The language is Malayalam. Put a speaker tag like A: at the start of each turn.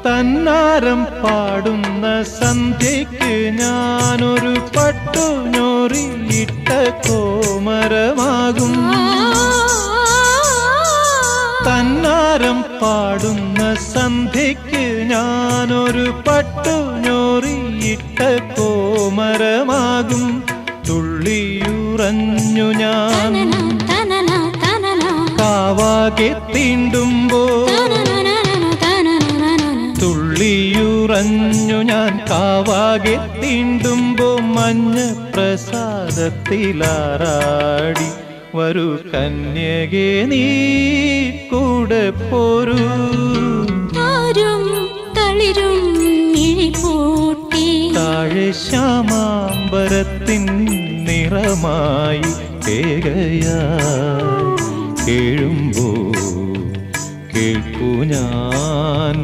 A: തന്നാരം പാടുന്ന സന്ധ്യയ്ക്ക് ഞാനൊരു പട്ടുഞൊറിയിട്ട കോമരമാകും. തന്നാരം പാടുന്ന സന്ധ്യയ്ക്ക് ഞാനൊരു പട്ടുഞൊറിയിട്ട കോമരമാകും. തുള്ളിയുറഞ്ഞു ഞാൻ കാവാകെ തീണ്ടുമ്പോൾ, തുള്ളിയുറഞ്ഞു ഞാൻ കാവാകെ തീണ്ടുമ്പോ മഞ്ഞ പ്രസാദത്തിലാറാടി വരൂ കന്യകേ നീ കൂടെ പോരൂ. താഴെ ശ്യാമാംബരത്തിൻ നിറമായി കേകയായി കേഴുമ്പോ കേൾക്കൂ ഞാൻ